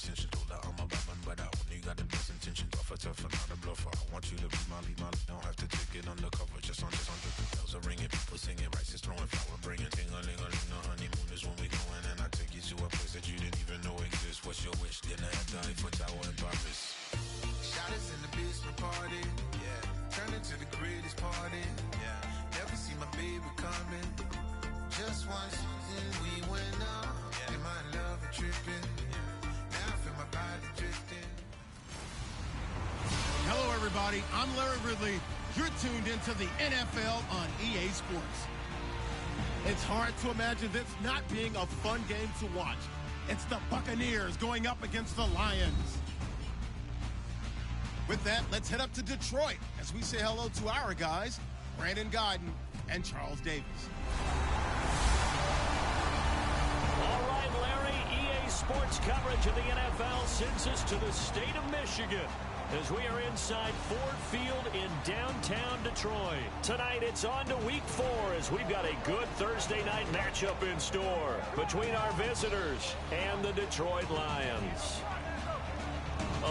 extensions. Told her I'm a bad man, but I only got the best intentions. Offer tough and not a bluffer. I want you to be my lead. Don't have to take it undercover. Just on the bells are ringing. People singing, rice is throwing, flower bringing. Ting-a-ling-a-ling, the honeymoon is when we going. And I take you to a place that you didn't even know exists. What's your wish? Dinner at the Eiffel Tower in Paris. Shot us in the basement party. Yeah. Turn into the greatest party. Yeah. Never see my baby coming. Just once, then we went out. Yeah. And my love is tripping. Yeah. Now I feel my body drifting. Hello, everybody. I'm Larry Ridley. You're tuned into the NFL on EA Sports. It's hard to imagine this not being a fun game to watch. It's the Buccaneers going up against the Lions. With that, let's head up to Detroit as we say hello to our guys, Brandon Godden and Charles Davis. All right, Larry, EA Sports coverage of the NFL sends us to the state of Michigan as we are inside Ford Field in downtown Detroit. Tonight, it's on to Week 4 as we've got a good Thursday night matchup in store between our visitors and the Detroit Lions.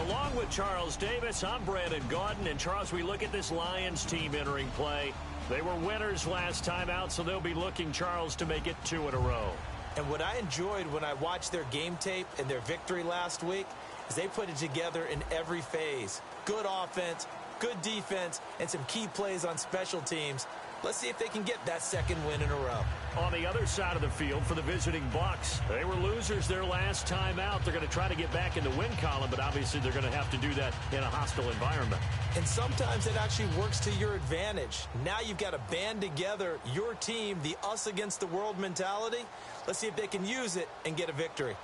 Along with Charles Davis, I'm Brandon Gaudin. And Charles, we look at this Lions team entering play. They were winners last time out, so they'll be looking, Charles, to make it 2 in a row. And what I enjoyed when I watched their game tape and their victory last week is they put it together in every phase. Good offense, good defense, and some key plays on special teams. Let's see if they can get that second win in a row. On the other side of the field for the visiting Bucs, they were losers their last time out. They're going to try to get back in the win column, but obviously they're going to have to do that in a hostile environment. And sometimes it actually works to your advantage. Now you've got to band together your team, the us against the world mentality. Let's see if they can use it and get a victory.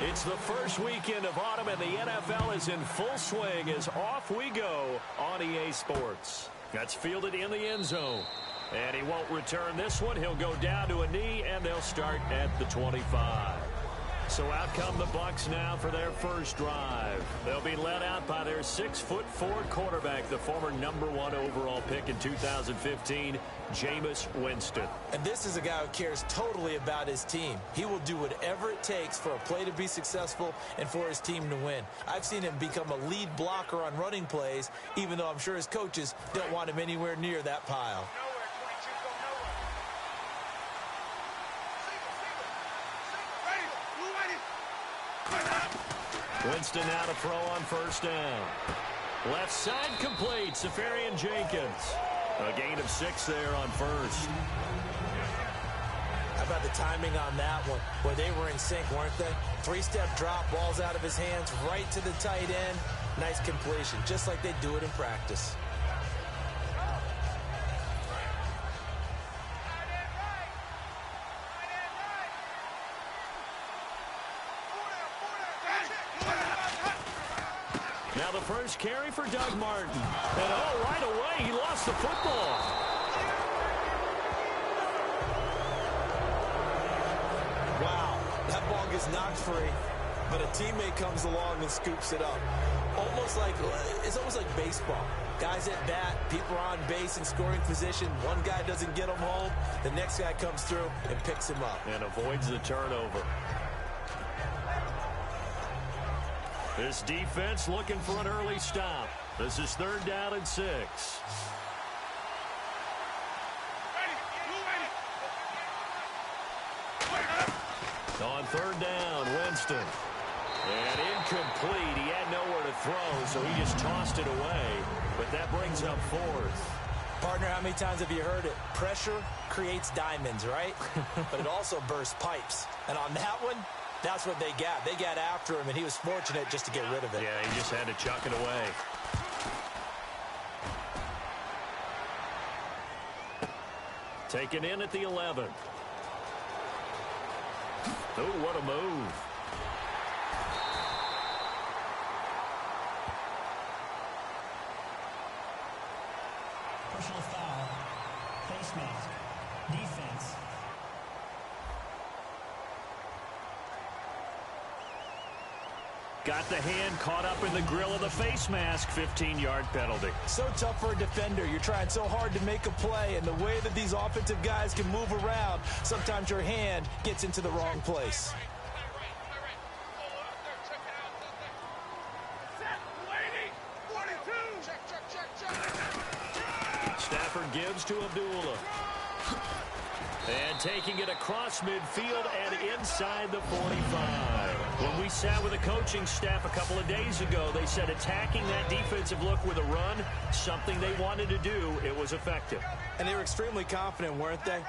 It's the first weekend of autumn, and the NFL is in full swing as off we go on EA Sports. That's fielded in the end zone. And he won't return this one. He'll go down to a knee, and they'll start at the 25. So out come the Bucs now for their first drive. They'll be led out by their 6'4" quarterback, the former #1 overall pick in 2015, Jameis Winston. And this is a guy who cares totally about his team. He will do whatever it takes for a play to be successful and for his team to win. I've seen him become a lead blocker on running plays, even though I'm sure his coaches don't want him anywhere near that pile. Winston now to throw on first down. Left side complete, Safarian Jenkins. A gain of 6 there on first. How about the timing on that one? Boy, they were in sync, weren't they? 3-step drop, balls out of his hands, right to the tight end. Nice completion, just like they do it in practice. Now the first carry for Doug Martin. And right away, he lost the football. Wow, that ball gets knocked free, but a teammate comes along and scoops it up. It's almost like baseball. Guys at bat, people are on base in scoring position. One guy doesn't get him home. The next guy comes through and picks him up. And avoids the turnover. This defense looking for an early stop. This is 3rd down and 6. On 3rd down, Winston. And incomplete. He had nowhere to throw, so he just tossed it away. But that brings up 4th. Partner, how many times have you heard it? Pressure creates diamonds, right? But it also bursts pipes. And on that one, that's what they got. They got after him, and he was fortunate just to get rid of it. Yeah, he just had to chuck it away. Taken in at the 11. Oh, what a move. Personal foul. Face mask. Defense. Got the hand caught up in the grill of the face mask. 15-yard penalty. So tough for a defender. You're trying so hard to make a play, and the way that these offensive guys can move around, sometimes your hand gets into the wrong place. Stafford gives to Abdullah. And taking it across midfield and inside the 45. When we sat with the coaching staff a couple of days ago, they said attacking that defensive look with a run, something they wanted to do, it was effective. And they were extremely confident, weren't they?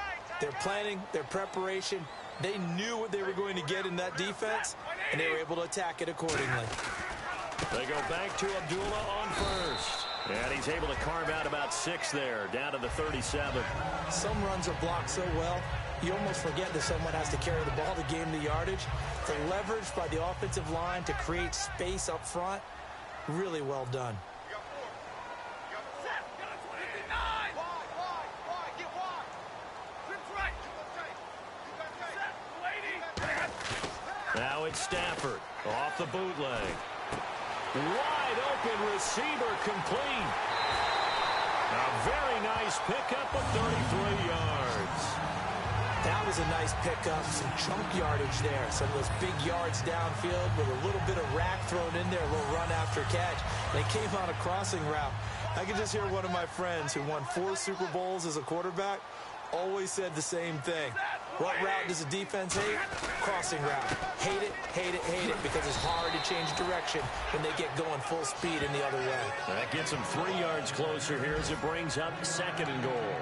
Their planning, their preparation, they knew what they were going to get in that defense, and they were able to attack it accordingly. They go back to Abdullah on first. And he's able to carve out about 6 there, down to the 37. Some runs are blocked so well, you almost forget that someone has to carry the ball to gain the yardage. The leverage by the offensive line to create space up front, really well done. Now it's Stafford off the bootleg. Wide open receiver complete. A very nice pickup of 33 yards. That was a nice pickup, some chunk yardage there. Some of those big yards downfield with a little bit of rack thrown in there, a little run after catch. They came on a crossing route. I can just hear one of my friends who won 4 Super Bowls as a quarterback always said the same thing. What route does a defense hate? Crossing route. Hate it, hate it, hate it, because it's hard to change direction when they get going full speed in the other way. That gets them 3 yards closer here as it brings up 2nd and goal.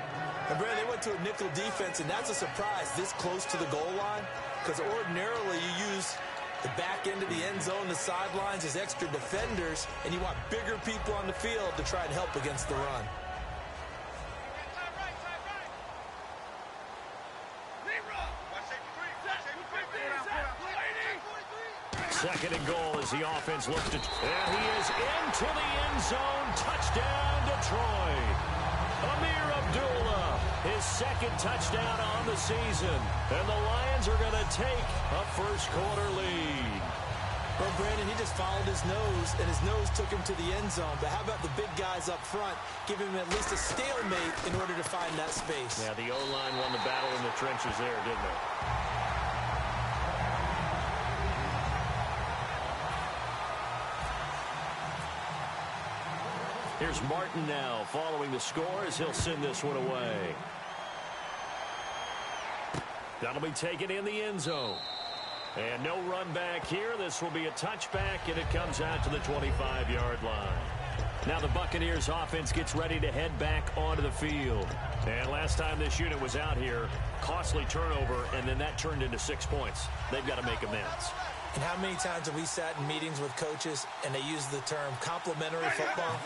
And Brad, they went to a nickel defense, and that's a surprise this close to the goal line, because ordinarily you use the back end of the end zone, the sidelines as extra defenders, and you want bigger people on the field to try and help against the run. 2nd and goal as the offense looks to... And he is into the end zone. Touchdown, Detroit. Amir Abdullah, his 2nd touchdown on the season. And the Lions are going to take a first-quarter lead. Well, Brandon, he just followed his nose, and his nose took him to the end zone. But how about the big guys up front, giving him at least a stalemate in order to find that space? Yeah, the O-line won the battle in the trenches there, didn't they? Here's Martin now following the score as he'll send this one away. That'll be taken in the end zone. And no run back here. This will be a touchback, and it comes out to the 25-yard line. Now the Buccaneers offense gets ready to head back onto the field. And last time this unit was out here, costly turnover, and then that turned into 6 points. They've got to make amends. And how many times have we sat in meetings with coaches and they use the term complementary football?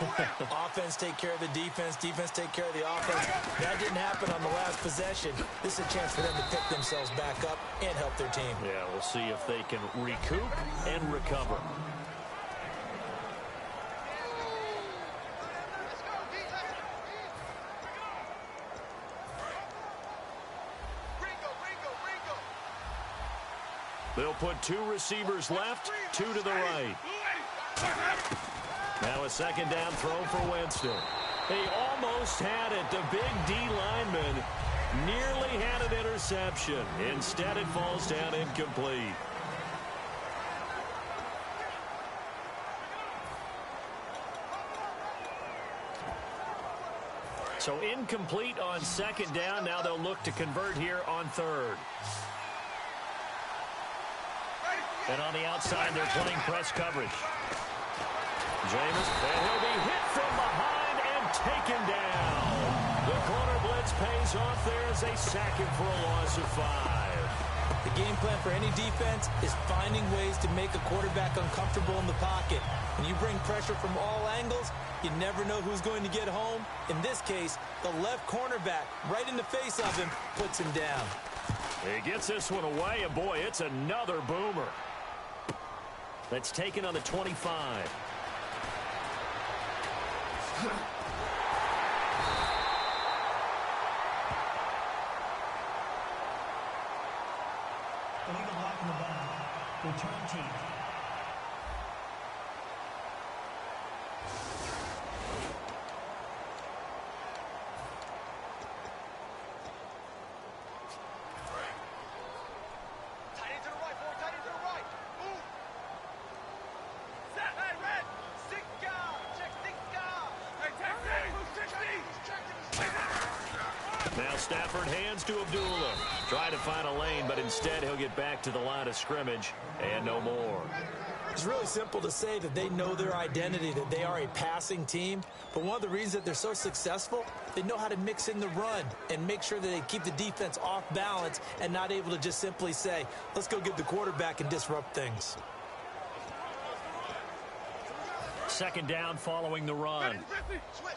Offense take care of the defense, defense take care of the offense. That didn't happen on the last possession. This is a chance for them to pick themselves back up and help their team. Yeah, we'll see if they can recoup and recover. They'll put 2 receivers left, 2 to the right. Now a 2nd down throw for Winston. He almost had it. The big D lineman nearly had an interception. Instead, it falls down incomplete. So incomplete on 2nd down. Now they'll look to convert here on 3rd. And on the outside, they're playing press coverage. Jameis, and he'll be hit from behind and taken down. The corner blitz pays off there as they sack him for a loss of 5. The game plan for any defense is finding ways to make a quarterback uncomfortable in the pocket. When you bring pressure from all angles, you never know who's going to get home. In this case, the left cornerback, right in the face of him, puts him down. He gets this one away, and boy, it's another boomer. That's taken on the 25. Illegal block in the back. Return team. Now Stafford hands to Abdullah. Trying to find a lane, but instead he'll get back to the line of scrimmage and no more. It's really simple to say that they know their identity, that they are a passing team. But one of the reasons that they're so successful, they know how to mix in the run and make sure that they keep the defense off balance and not able to just simply say, let's go get the quarterback and disrupt things. Second down following the run. Switch.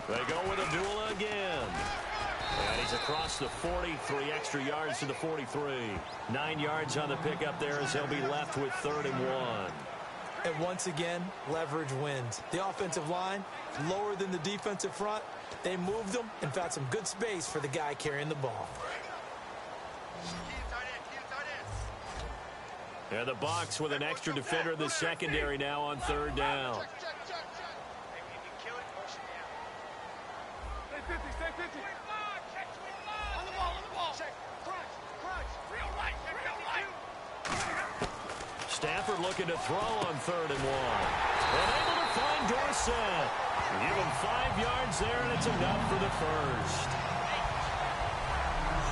They go with Abdullah again. And he's across the 40, 3 extra yards to the 43. 9 yards on the pickup there as he'll be left with 3rd and 1. And once again, leverage wins. The offensive line, lower than the defensive front. They moved them and found some good space for the guy carrying the ball. And the Bucs with an extra defender in the secondary now on 3rd down. Stafford looking to throw on 3rd and 1. And able to find Dorsett. Give him 5 yards there, and it's enough for the first.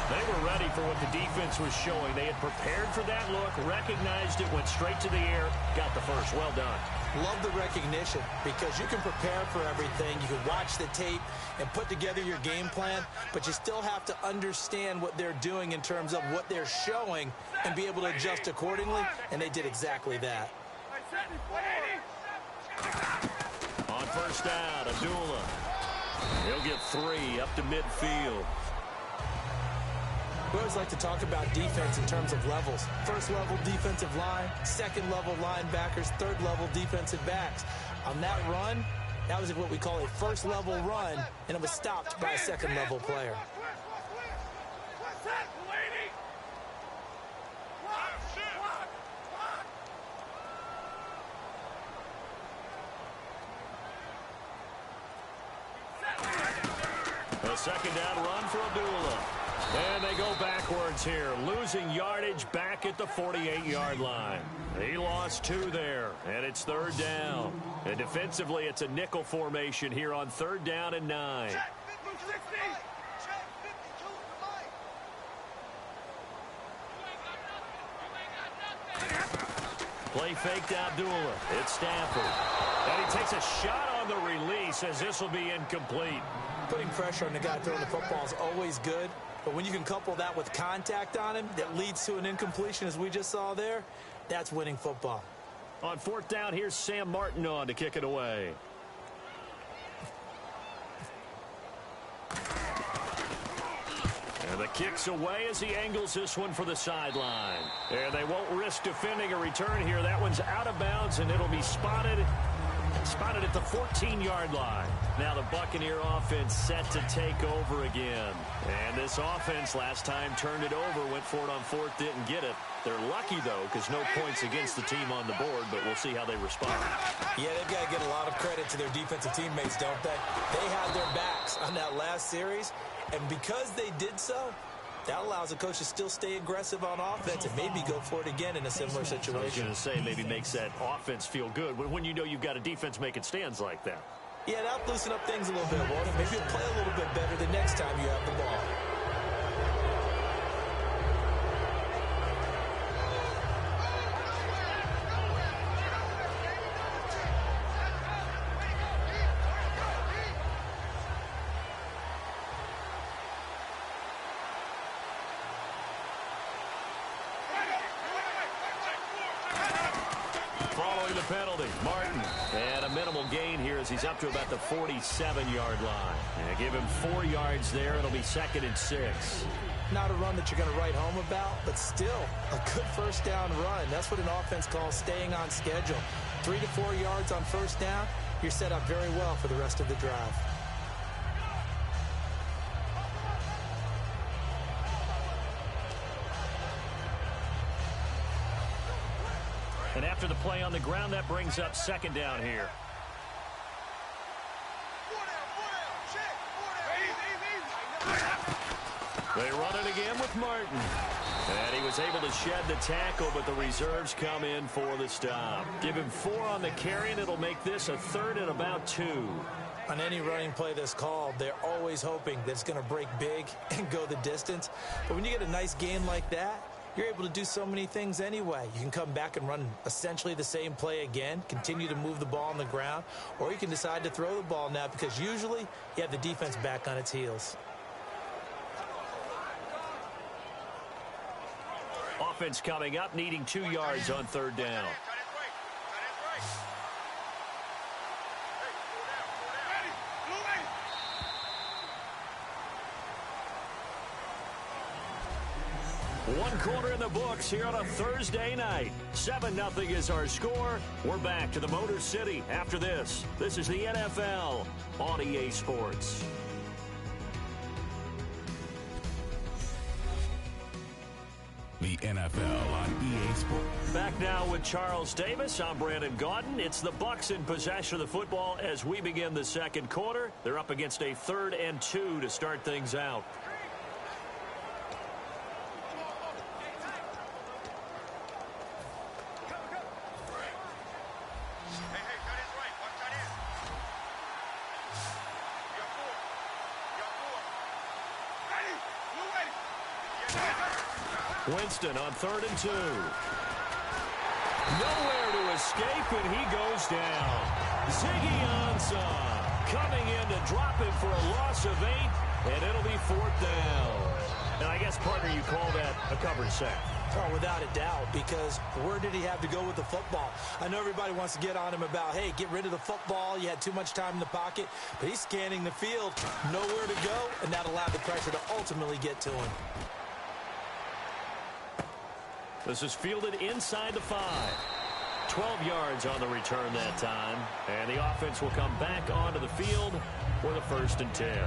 They were ready for what the defense was showing. They had prepared for that look, recognized it, went straight to the air, got the first. Well done. Love the recognition because you can prepare for everything. You can watch the tape and put together your game plan, but you still have to understand what they're doing in terms of what they're showing and be able to adjust accordingly, and they did exactly that. On first down, Abdullah. He'll get 3 up to midfield. We always like to talk about defense in terms of levels. First level defensive line, second level linebackers, third level defensive backs. On that run, that was what we call a first level run, and it was stopped by a second level player. A second down run for Abdullah. And they go backwards here, losing yardage back at the 48-yard line. He lost 2 there, and it's 3rd down. And defensively, it's a nickel formation here on 3rd down and 9. Play fake to Abdullah. It's Stafford. And he takes a shot on the release as this will be incomplete. Putting pressure on the guy throwing the football is always good. But when you can couple that with contact on him that leads to an incompletion, as we just saw there, that's winning football. On 4th down, here's Sam Martin on to kick it away. And the kick's away as he angles this one for the sideline. And they won't risk defending a return here. That one's out of bounds, and it'll be spotted at the 14-yard line. Now the Buccaneer offense set to take over again. And this offense last time turned it over, went for it on 4th, didn't get it. They're lucky, though, because no points against the team on the board, but we'll see how they respond. Yeah, they've got to get a lot of credit to their defensive teammates, don't they? They had their backs on that last series, and because they did so, that allows the coach to still stay aggressive on offense and maybe go for it again in a similar situation. I was going to say, maybe makes that offense feel good when you know you've got a defense making stands like that. Yeah, that'll loosen up things a little bit, won't it? Maybe you'll play a little bit better the next time you have the ball. following the penalty. Martin. And a minimal gain here as he's up to about the 47-yard line. And give him 4 yards there. It'll be 2nd and 6. Not a run that you're going to write home about, but still a good first down run. That's what an offense calls staying on schedule. 3 to 4 yards on first down. You're set up very well for the rest of the drive. And after the play on the ground, that brings up 2nd down here. They run it again with Martin. And he was able to shed the tackle, but the reserves come in for the stop. Give him 4 on the carry, and it'll make this a 3rd and about 2. On any running play that's called, they're always hoping that it's going to break big and go the distance. But when you get a nice gain like that, you're able to do so many things anyway. You can come back and run essentially the same play again, continue to move the ball on the ground, or you can decide to throw the ball now because usually you have the defense back on its heels. Offense coming up, needing 2 yards on 3rd down. One quarter in the books here on a Thursday night. 7-0 is our score. We're back to the Motor City after this. This is the NFL on EA Sports. The NFL on EA Sports. Back now with Charles Davis. I'm Brandon Gaudin. It's the Bucs in possession of the football as we begin the 2nd quarter. They're up against a 3rd and 2 to start things out. Winston on 3rd and 2. Nowhere to escape, and he goes down. Ziggy Ansah coming in to drop him for a loss of 8, and it'll be 4th down. And I guess, partner, you call that a covered sack. Oh, without a doubt, because where did he have to go with the football? I know everybody wants to get on him about, hey, get rid of the football. You had too much time in the pocket. But he's scanning the field, nowhere to go, and that allowed the pressure to ultimately get to him. This is fielded inside the 5. 12 yards on the return that time. And the offense will come back onto the field for the 1st and 10.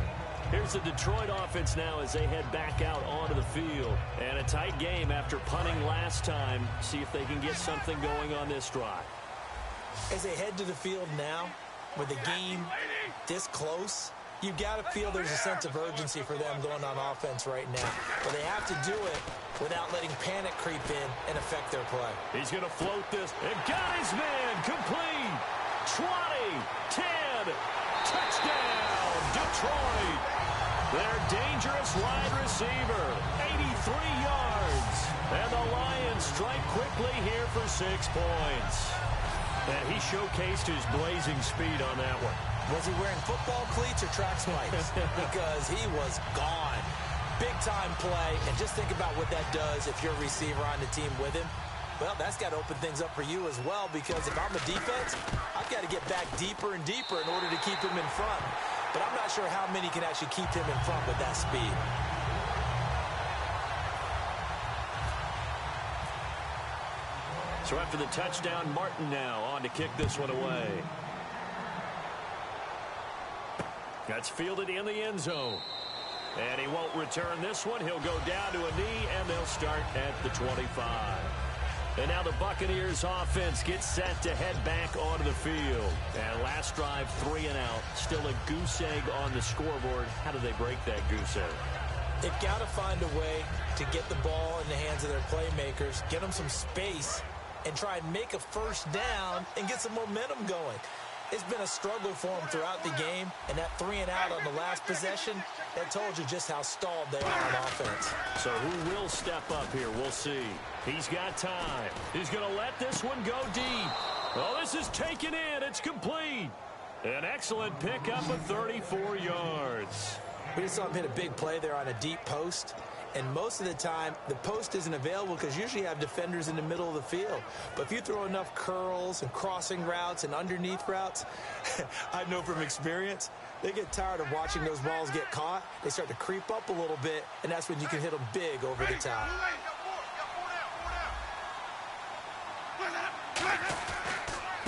Here's the Detroit offense now as they head back out onto the field. And a tight game after punting last time. See if they can get something going on this drive. As they head to the field now, with the game this close, you've got to feel there's a sense of urgency for them going on offense right now. But they have to do it without letting panic creep in and affect their play. He's going to float this. And got his man. Complete. 20. 10. Touchdown. Detroit. Their dangerous wide receiver. 83 yards. And the Lions strike quickly here for 6 points. And he showcased his blazing speed on that one. Was he wearing football cleats or track spikes? Because he was gone. Big-time play, and just think about what that does if you're a receiver on the team with him. Well, that's got to open things up for you as well, because if I'm a defense, I've got to get back deeper and deeper in order to keep him in front. But I'm not sure how many can actually keep him in front with that speed. So after the touchdown, Martin now on to kick this one away. That's fielded in the end zone. And he won't return this one. He'll go down to a knee, and they'll start at the 25. And now the Buccaneers offense gets set to head back onto the field. And last drive, 3 and out. Still a goose egg on the scoreboard. How do they break that goose egg? They've got to find a way to get the ball in the hands of their playmakers, get them some space, and try and make a first down and get some momentum going. It's been a struggle for them throughout the game, and that 3 and out on the last possession, that told you just how stalled they are on offense. So who will step up here? We'll see. He's got time. He's going to let this one go deep. Oh, this is taken in. It's complete. An excellent pickup of 34 yards. We just saw him hit a big play there on a deep post, and most of the time the post isn't available because usually you have defenders in the middle of the field. But if you throw enough curls and crossing routes and underneath routes, I know from experience, they get tired of watching those balls get caught. They start to creep up a little bit, and that's when you can hit them big over the top.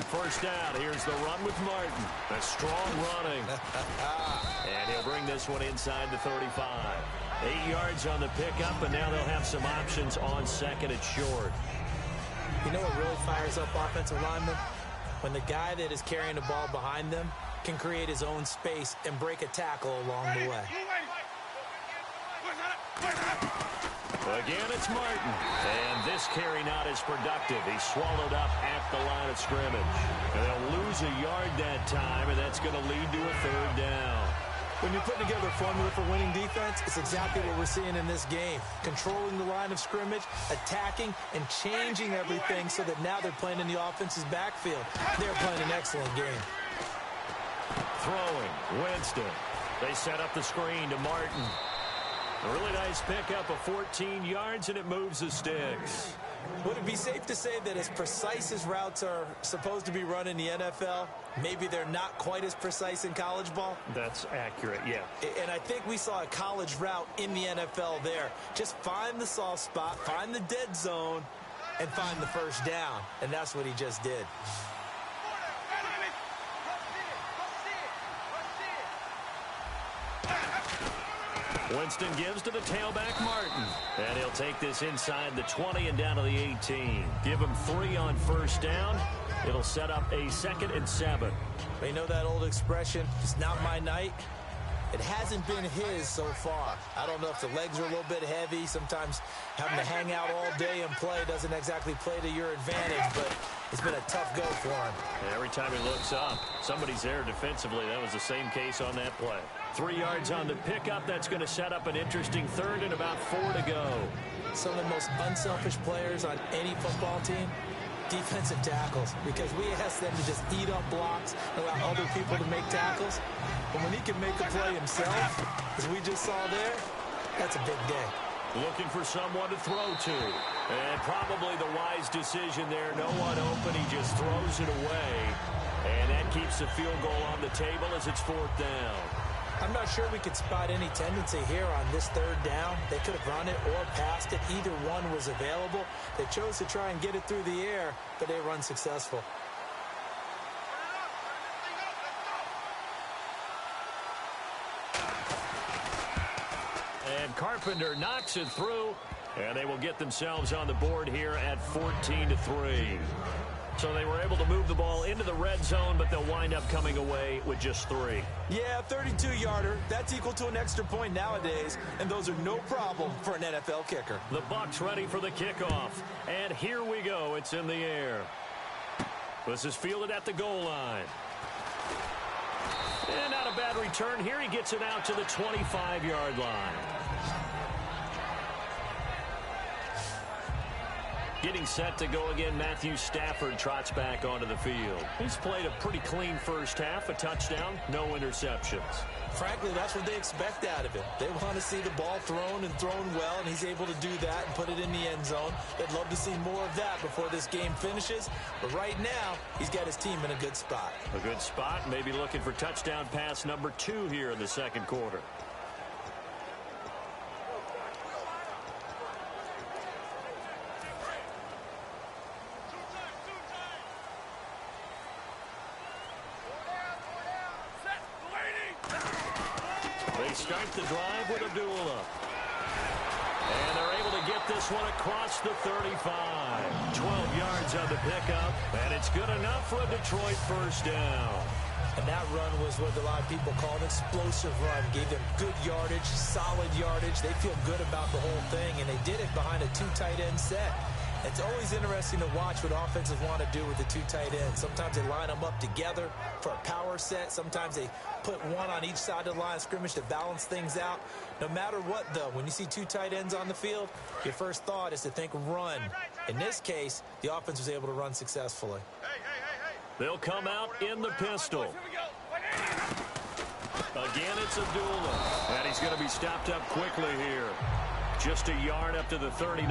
First down, here's the run with Martin. A strong running. And he'll bring this one inside the 35. 8 yards on the pickup, and now they'll have some options on second and short. You know what really fires up offensive linemen? When the guy that is carrying the ball behind them can create his own space and break a tackle along the way. Again, it's Martin. And this carry not as productive. He's swallowed up at the line of scrimmage. And they'll lose a yard that time, and that's going to lead to a third down. When you're putting together a formula for winning defense, it's exactly what we're seeing in this game. Controlling the line of scrimmage, attacking, and changing everything so that now they're playing in the offense's backfield. They're playing an excellent game. Throwing, Winston. They set up the screen to Martin. A really nice pickup of 14 yards, and it moves the sticks. Would it be safe to say that as precise as routes are supposed to be run in the NFL, maybe they're not quite as precise in college ball? That's accurate, yeah. And I think we saw a college route in the NFL there. Just find the soft spot, find the dead zone, and find the first down. And that's what he just did. Winston gives to the tailback, Martin. And he'll take this inside the 20 and down to the 18. Give him 3 on first down. It'll set up a 2nd and 7. You know that old expression, it's not my night? It hasn't been his so far. I don't know if the legs are a little bit heavy. Sometimes having to hang out all day and play doesn't exactly play to your advantage, but it's been a tough go for him. And every time he looks up, somebody's there defensively. That was the same case on that play. 3 yards on the pickup. That's going to set up an interesting third and about 4 to go. Some of the most unselfish players on any football team, defensive tackles, because we ask them to just eat up blocks and allow other people to make tackles. But when he can make a play himself, as we just saw there, that's a big day. Looking for someone to throw to. And probably the wise decision there. No one open. He just throws it away. And that keeps the field goal on the table as it's 4th down. I'm not sure we could spot any tendency here on this 3rd down. They could have run it or passed it. Either one was available. They chose to try and get it through the air, but they were unsuccessful. And Carpenter knocks it through, and they will get themselves on the board here at 14-3. So they were able to move the ball into the red zone, but they'll wind up coming away with just 3. Yeah, 32-yarder. That's equal to an extra point nowadays, and those are no problem for an NFL kicker. The Bucs ready for the kickoff, and here we go. It's in the air. This is fielded at the goal line. And not a bad return here. He gets it out to the 25-yard line. Getting set to go again, Matthew Stafford trots back onto the field. He's played a pretty clean first half, a touchdown, no interceptions. Frankly, that's what they expect out of him. They want to see the ball thrown and thrown well, and he's able to do that and put it in the end zone. They'd love to see more of that before this game finishes. But right now, he's got his team in a good spot. A good spot, maybe looking for touchdown pass number 2 here in the second quarter. They start the drive with Abdullah. And they're able to get this one across the 35. 12 yards on the pickup, and it's good enough for a Detroit first down. And that run was what a lot of people call an explosive run. Gave them good yardage, solid yardage. They feel good about the whole thing, and they did it behind a 2 tight end set. It's always interesting to watch what offenses want to do with the 2 tight ends. Sometimes they line them up together for a power set. Sometimes they put one on each side of the line of scrimmage to balance things out. No matter what, though, when you see 2 tight ends on the field, your first thought is to think run. In this case, the offense was able to run successfully. They'll come out in the pistol. Again, it's Abdullah. And he's going to be stopped up quickly here. Just a yard up to the 39.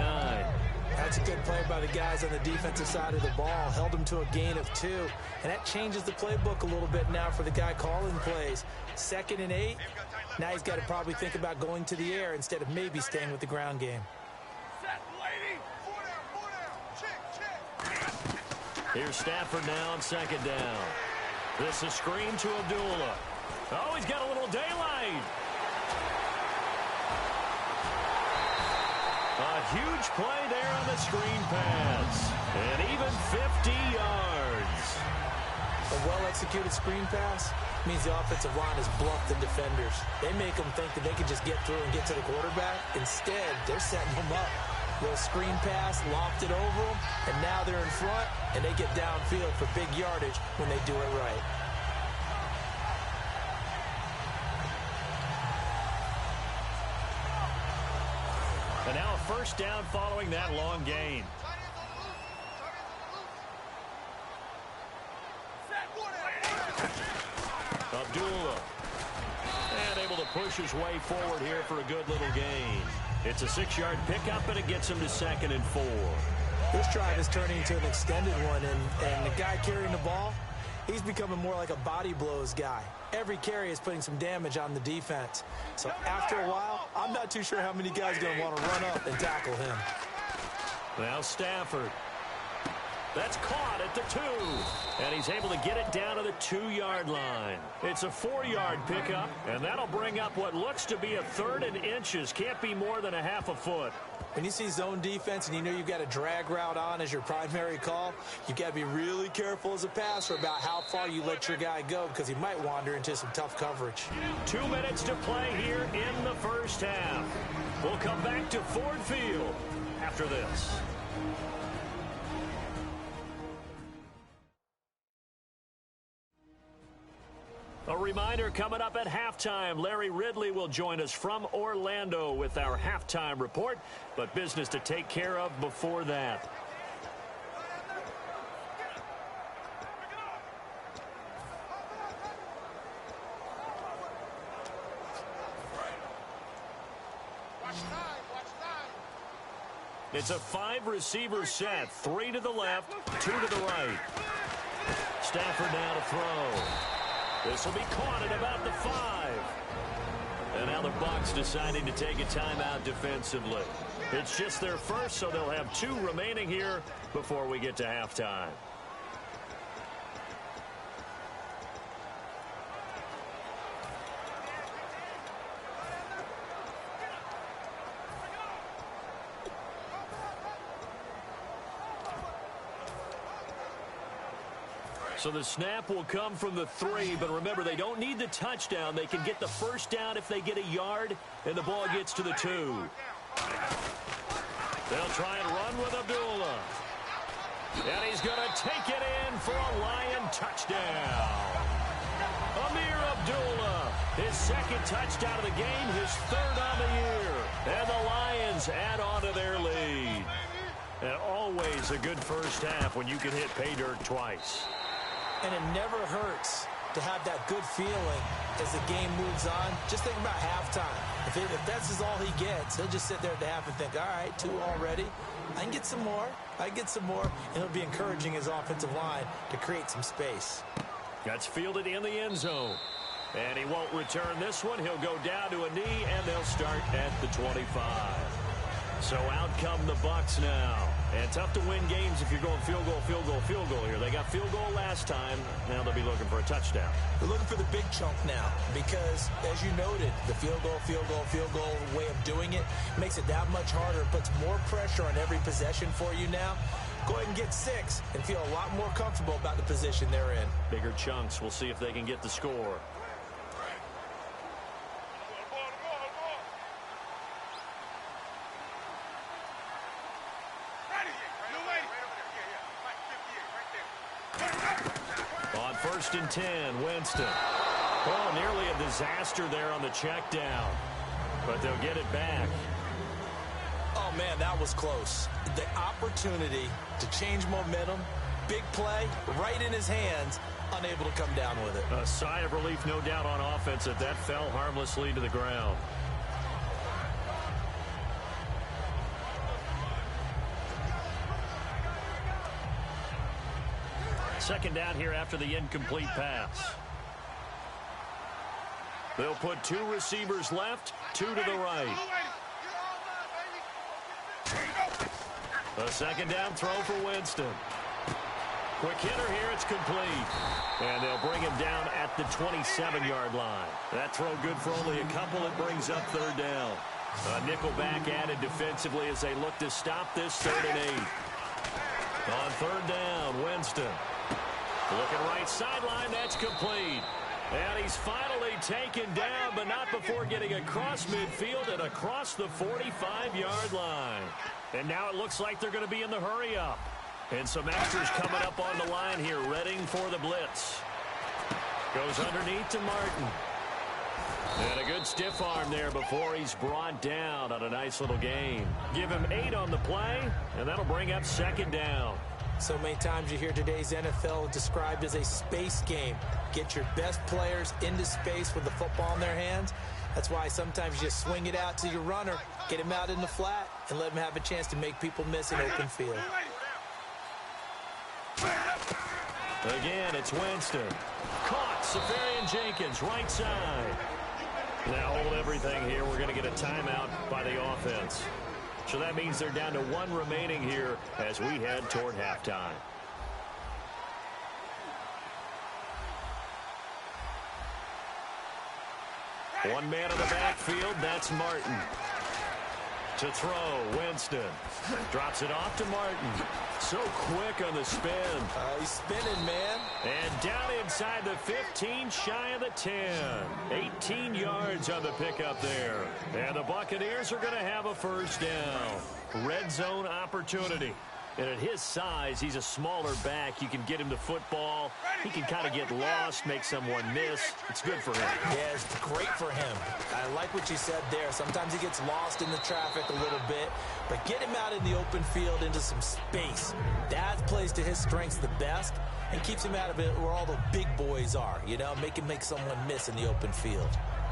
That's a good play by the guys on the defensive side of the ball. Held them to a gain of 2. And that changes the playbook a little bit now for the guy calling plays. 2nd and 8. Now he's got to probably think about going to the air instead of maybe staying with the ground game. Here's Stafford now on 2nd down. This is screen to Abdullah. Oh, he's got a little daylight. A huge play there on the screen pass. And even 50 yards. A well-executed screen pass means the offensive line is bluffed the defenders. They make them think that they can just get through and get to the quarterback. Instead, they're setting them up. Little screen pass, lofted over them, and now they're in front, and they get downfield for big yardage when they do it right. And now a first down following that long gain. Abdullah. And able to push his way forward here for a good little gain. It's a 6-yard pickup, and it gets him to 2nd and 4. This drive is turning into an extended one, and the guy carrying the ball, he's becoming more like a body blows guy. Every carry is putting some damage on the defense. So after a while, I'm not too sure how many guys are going to want to run up and tackle him. Now Stafford. That's caught at the 2. And he's able to get it down to the 2-yard line. It's a 4-yard pickup, and that'll bring up what looks to be a 3rd and inches. Can't be more than a half a foot. When you see zone defense and you know you've got a drag route on as your primary call, you've got to be really careful as a passer about how far you let your guy go because he might wander into some tough coverage. 2 minutes to play here in the first half. We'll come back to Ford Field after this. A reminder coming up at halftime. Larry Ridley will join us from Orlando with our halftime report, but business to take care of before that. It's a 5-receiver set. 3 to the left, 2 to the right. Stafford now to throw. This will be caught at about the 5. And now the Bucs deciding to take a timeout defensively. It's just their first, so they'll have 2 remaining here before we get to halftime. So the snap will come from the 3, but remember, they don't need the touchdown. They can get the first down if they get a yard, and the ball gets to the 2. They'll try and run with Abdullah. And he's going to take it in for a Lion touchdown. Amir Abdullah, his 2nd touchdown of the game, his 3rd on the year. And the Lions add on to their lead. And always a good first half when you can hit pay dirt twice. And it never hurts to have that good feeling as the game moves on. Just think about halftime. If that's all he gets, he'll just sit there at the half and think, all right, 2 already. I can get some more. I get some more. And it'll be encouraging his offensive line to create some space. That's fielded in the end zone. And he won't return this one. He'll go down to a knee, and they'll start at the 25. So out come the Bucs now. And tough to win games if you're going field goal, field goal, field goal here. They got field goal last time. Now they'll be looking for a touchdown. They're looking for the big chunk now because, as you noted, the field goal way of doing it makes it that much harder. It puts more pressure on every possession for you now. Go ahead and get 6 and feel a lot more comfortable about the position they're in. Bigger chunks. We'll see if they can get the score. On 1st and 10, Winston. Oh, nearly a disaster there on the check down. But they'll get it back. Oh, man, that was close. The opportunity to change momentum, big play, right in his hands, unable to come down with it. A sigh of relief, no doubt, on offense that fell harmlessly to the ground. Second down here after the incomplete pass. They'll put 2 receivers left, 2 to the right. A second down throw for Winston. Quick hitter here, it's complete. And they'll bring him down at the 27-yard line. That throw good for only a couple. It brings up third down. A nickel back added defensively as they look to stop this 3rd and 8. On third down, Winston. Looking right sideline, that's complete. And he's finally taken down, but not before getting across midfield and across the 45-yard line. And now it looks like they're going to be in the hurry-up. And some extras coming up on the line here, readying for the blitz. Goes underneath to Martin. And a good stiff arm there before he's brought down on a nice little gain. Give him 8 on the play, and that'll bring up second down. So many times you hear today's NFL described as a space game. Get your best players into space with the football in their hands. That's why sometimes you just swing it out to your runner, get him out in the flat, and let him have a chance to make people miss an open field. Again, it's Winston. Caught, Safarian Jenkins, right side. Now hold everything here. We're going to get a timeout by the offense. So that means they're down to 1 remaining here as we head toward halftime. One man in the backfield, that's Martin. To throw, Winston. Drops it off to Martin. So quick on the spin. He's spinning, man. And down inside the 15, shy of the 10. 18 yards on the pickup there. And the Buccaneers are going to have a first down. Red zone opportunity. And at his size, he's a smaller back. You can get him the football. He can kind of get lost, make someone miss. It's good for him. Yeah, it's great for him. I like what you said there. Sometimes he gets lost in the traffic a little bit. But get him out in the open field into some space. That plays to his strengths the best and keeps him out of it where all the big boys are. You know, make someone miss in the open field.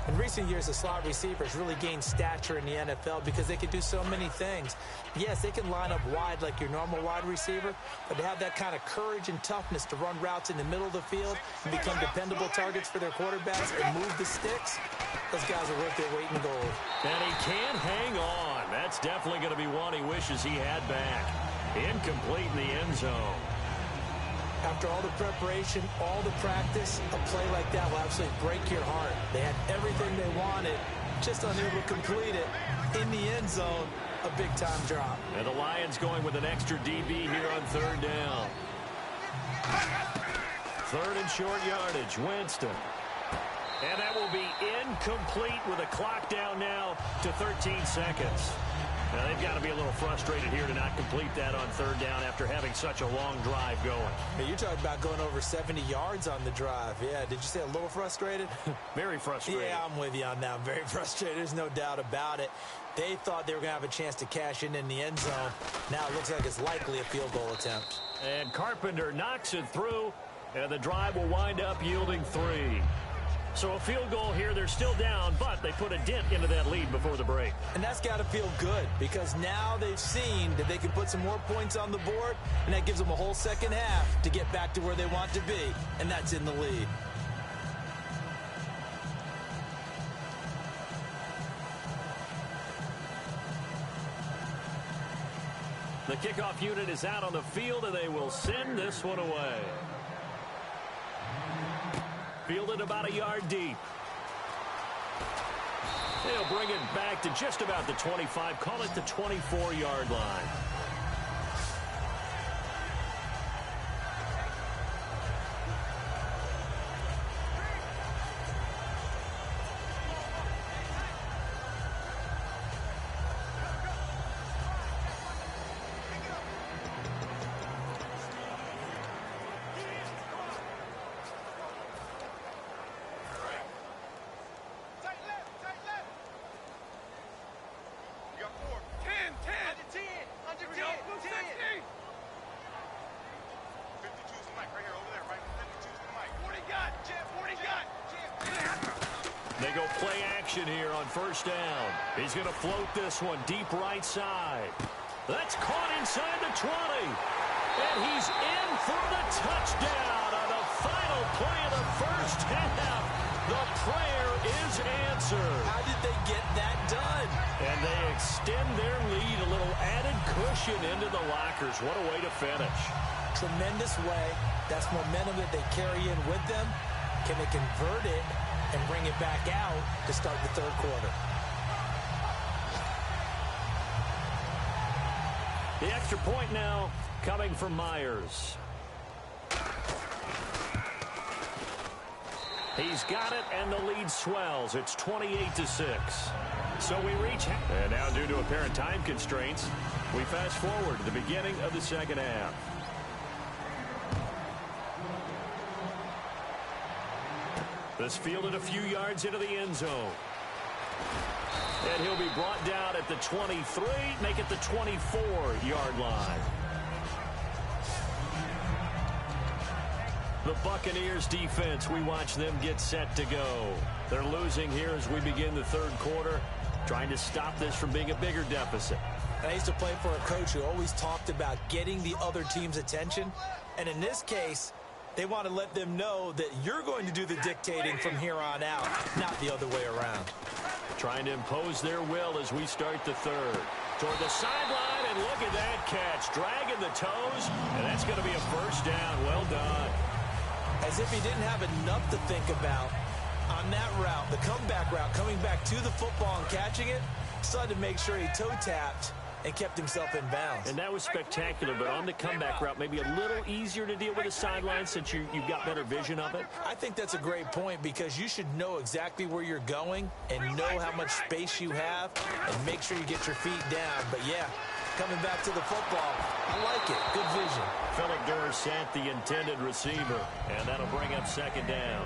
In recent years, the slot receivers really gained stature in the NFL because they can do so many things. Yes, they can line up wide like your normal wide receiver, but to have that kind of courage and toughness to run routes in the middle of the field and become dependable targets for their quarterbacks and move the sticks, those guys are worth their weight in gold. And he can't hang on. That's definitely going to be one he wishes he had back. Incomplete in the end zone. After all the preparation, all the practice, a play like that will absolutely break your heart. They had everything they wanted, just unable to complete it. In the end zone, a big-time drop. And the Lions going with an extra DB here on third down. Third and short yardage, Winston. And that will be incomplete with a clock down now to 13 seconds. Now, they've got to be a little frustrated here to not complete that on third down after having such a long drive going. Hey, you're talking about going over 70 yards on the drive. Yeah, did you say a little frustrated? Very frustrated. Yeah, I'm with you on that. I'm very frustrated. There's no doubt about it. They thought they were going to have a chance to cash in the end zone. Now it looks like it's likely a field goal attempt. And Carpenter knocks it through, and the drive will wind up yielding 3. So a field goal here. They're still down, but they put a dent into that lead before the break. And that's got to feel good because now they've seen that they can put some more points on the board, and that gives them a whole second half to get back to where they want to be, and that's in the lead. The kickoff unit is out on the field, and they will send this one away. Fielded about a yard deep. They'll bring it back to just about the 25, call it the 24-yard line. They go play action here on first down. He's going to float this one deep right side. That's caught inside the 20. And he's in for the touchdown. play of the first half. The prayer is answered. How did they get that done? And they extend their lead, a little added cushion into the lockers. What a way to finish. Tremendous way. That's momentum that they carry in with them. Can they convert it and bring it back out to start the third quarter? The extra point now coming from Myers. He's got it, and the lead swells. It's 28-6. So we reach, and now due to apparent time constraints, we fast forward to the beginning of the second half. This fielded a few yards into the end zone. And he'll be brought down at the 23, make it the 24-yard line. The Buccaneers defense, we watch them get set to go. They're losing here as we begin the third quarter, trying to stop this from being a bigger deficit. And I used to play for a coach who always talked about getting the other team's attention. And in this case, they want to let them know that you're going to do the dictating from here on out, not the other way around. Trying to impose their will as we start the third. Toward the sideline, and look at that catch. Dragging the toes, and that's going to be a first down. Well done. As if he didn't have enough to think about on that route, the comeback route, coming back to the football and catching it, decided to make sure he toe-tapped and kept himself in bounds. And that was spectacular, but on the comeback route, maybe a little easier to deal with the sideline since you've got better vision of it? I think that's a great point because you should know exactly where you're going and know how much space you have and make sure you get your feet down. But, yeah, coming back to the football, I like it. Good vision. Philip Dorsett, the intended receiver, and that'll bring up second down.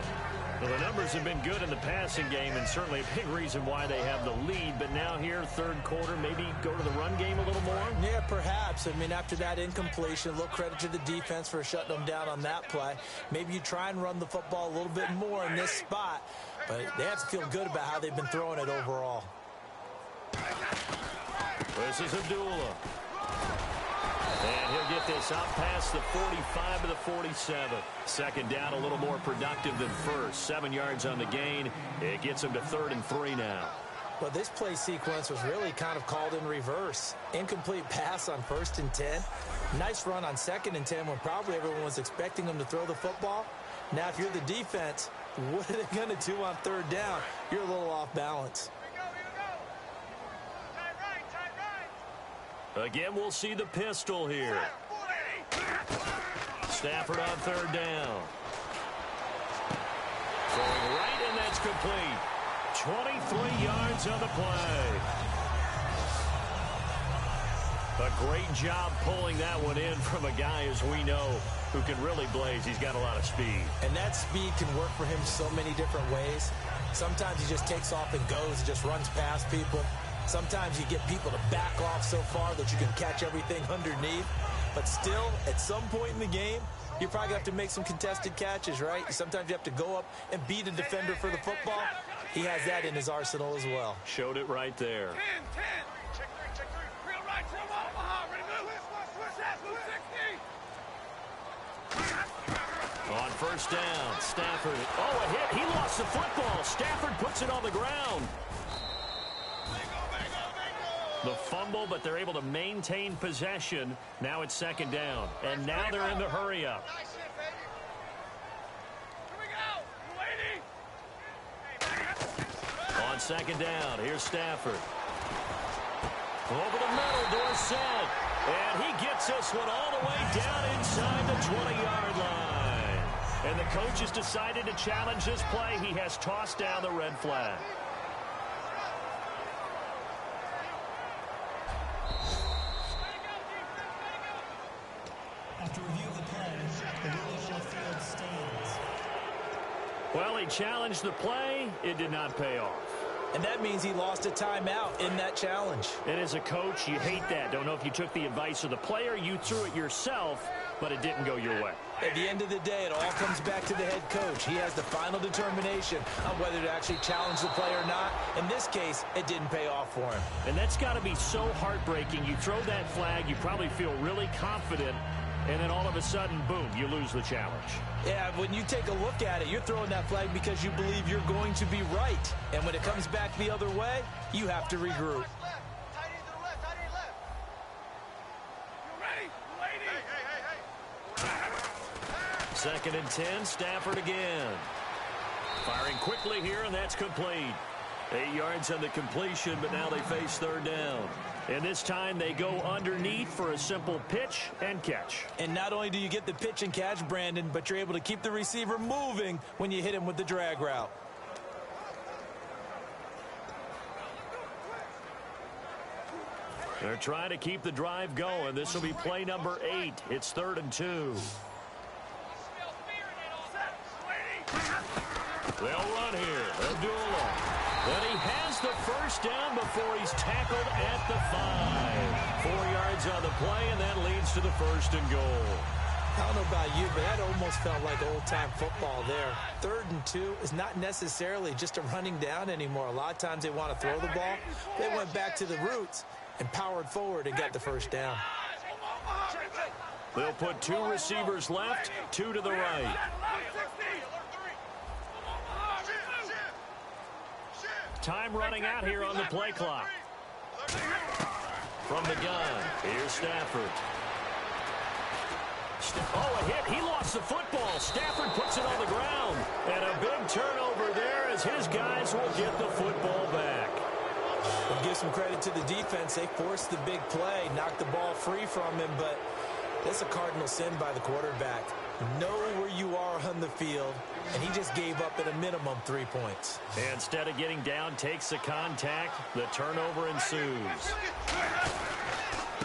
Well, the numbers have been good in the passing game and certainly a big reason why they have the lead. But now here, third quarter, maybe go to the run game a little more? Yeah, perhaps. I mean, after that incompletion, a little credit to the defense for shutting them down on that play. Maybe you try and run the football a little bit more in this spot. But they have to feel good about how they've been throwing it overall. This is Abdullah. And he'll get this out past the 45 to the 47. Second down, a little more productive than first. 7 yards on the gain. It gets him to 3rd and 3 now. Well, this play sequence was really kind of called in reverse. Incomplete pass on 1st and 10. Nice run on 2nd and 10 when probably everyone was expecting them to throw the football. Now, if you're the defense, what are they going to do on 3rd down? You're a little off balance. Again, we'll see the pistol here. Stafford on 3rd down. Throwing right, and that's complete. 23 yards on the play. A great job pulling that one in from a guy, as we know, who can really blaze. He's got a lot of speed. And that speed can work for him so many different ways. Sometimes he just takes off and goes and just runs past people. Sometimes you get people to back off so far that you can catch everything underneath. But still, at some point in the game, you're probably going to have to make some contested catches, right? Sometimes you have to go up and beat a defender for the football. He has that in his arsenal as well. Showed it right there. 10, 10. Check three. Real right from Omaha. Ready to move. On 1st down, Stafford. Oh, a hit. He lost the football. Stafford puts it on the ground. The fumble, but they're able to maintain possession. Now it's 2nd down. And now they're in the hurry-up. On 2nd down, here's Stafford. Over the middle, Dorsett. And he gets this one all the way down inside the 20-yard line. And the coach has decided to challenge this play. He has tossed down the red flag. After review of the play, the rule of the field stands. Well, he challenged the play. It did not pay off. And that means he lost a timeout in that challenge. And as a coach, you hate that. Don't know if you took the advice of the player, you threw it yourself, but it didn't go your way. At the end of the day, it all comes back to the head coach. He has the final determination on whether to actually challenge the play or not. In this case, it didn't pay off for him. And that's got to be so heartbreaking. You throw that flag, you probably feel really confident, and then all of a sudden, boom, you lose the challenge. Yeah, when you take a look at it, you're throwing that flag because you believe you're going to be right. And when it comes back the other way, you have to regroup. Second and 10, Stafford again. Firing quickly here, and that's complete. 8 yards on the completion, but now they face third down. And this time they go underneath for a simple pitch and catch. And not only do you get the pitch and catch, Brandon, but you're able to keep the receiver moving when you hit him with the drag route. They're trying to keep the drive going. This will be play number 8. It's 3rd and 2. They'll run here. They'll do a long. But he has the first down before he's tackled at the 5. 4 yards on the play, and that leads to the 1st and goal. I don't know about you, but that almost felt like old-time football there. 3rd and 2 is not necessarily just a running down anymore. A lot of times they want to throw the ball. They went back to the roots and powered forward and got the first down. They'll put 2 receivers left, 2 to the right. Time running out here on the play clock. From the gun, here's Stafford. Oh, a hit. He lost the football. Stafford puts it on the ground. And a big turnover there as his guys will get the football back. We'll give some credit to the defense. They forced the big play, knocked the ball free from him, but that's a cardinal sin by the quarterback. Know where you are on the field, and he just gave up at a minimum 3 points. And instead of getting down, takes the contact. The turnover ensues.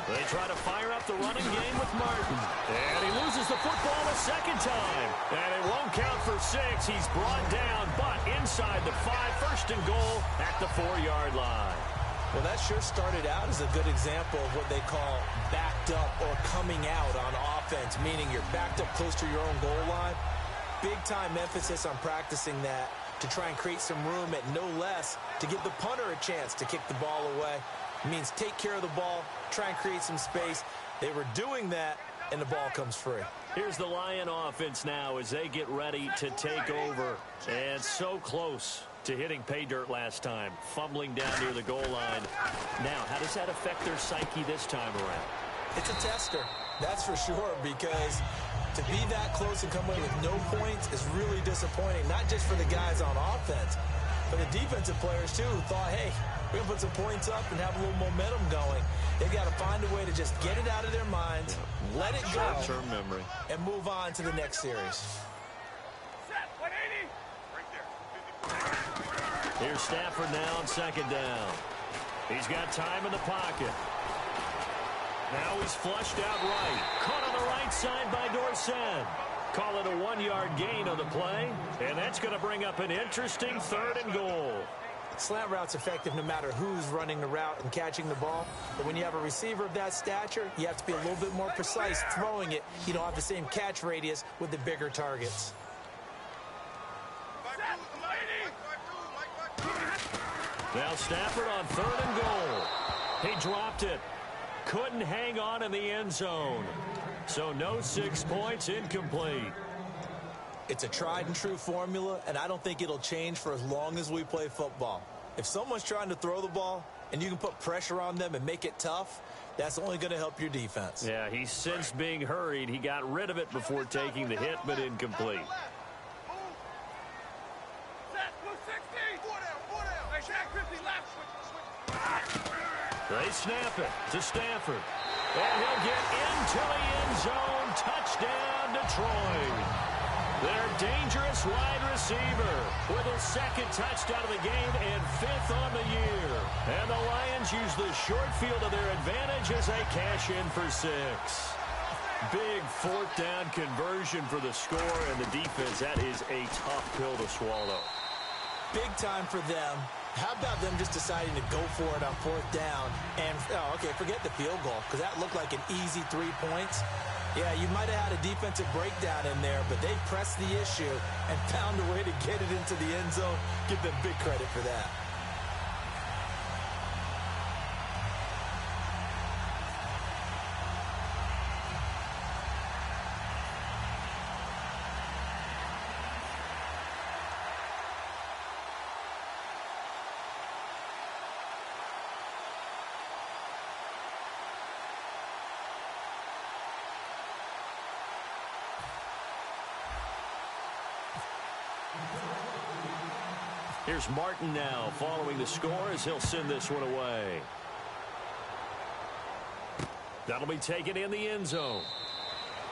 They try to fire up the running game with Martin. And he loses the football a second time. And it won't count for 6. He's brought down, but inside the 5, 1st and goal at the 4-yard line. Well, that sure started out as a good example of what they call backed up or coming out on offense, meaning you're backed up close to your own goal line. Big-time emphasis on practicing that to try and create some room at no less to give the punter a chance to kick the ball away. It means take care of the ball, try and create some space. They were doing that, and the ball comes free. Here's the Lion offense now as they get ready to take over. And so close to hitting pay dirt last time, fumbling down near the goal line. Now, how does that affect their psyche this time around? It's a tester, that's for sure, because to be that close and come away with no points is really disappointing, not just for the guys on offense, but the defensive players, too, who thought, hey, we're going to put some points up and have a little momentum going. They've got to find a way to just get it out of their minds, let it go, short-term memory, and move on to the next series. Here's Stafford now on 2nd down. He's got time in the pocket. Now he's flushed out right. Caught on the right side by Dorsett. Call it a 1-yard gain on the play. And that's going to bring up an interesting 3rd and goal. Slant route's effective no matter who's running the route and catching the ball. But when you have a receiver of that stature, you have to be a little bit more precise throwing it. You don't have the same catch radius with the bigger targets. Now Stafford on 3rd and goal. He dropped it. Couldn't hang on in the end zone. So no 6 points, incomplete. It's a tried and true formula, and I don't think it'll change for as long as we play football. If someone's trying to throw the ball and you can put pressure on them and make it tough, that's only going to help your defense. Yeah, he's since being hurried. He got rid of it before taking the hit, but incomplete. They snap it to Stafford. And he'll get into the end zone. Touchdown, Detroit. Their dangerous wide receiver with his 2nd touchdown of the game and 5th on the year. And the Lions use the short field to their advantage as they cash in for 6. Big 4th down conversion for the score, and the defense, that is a tough pill to swallow. Big time for them. How about them just deciding to go for it on 4th down? And, okay, forget the field goal, because that looked like an easy 3 points. Yeah, you might have had a defensive breakdown in there, but they pressed the issue and found a way to get it into the end zone. Give them big credit for that. Here's Martin now following the score as he'll send this one away. That'll be taken in the end zone.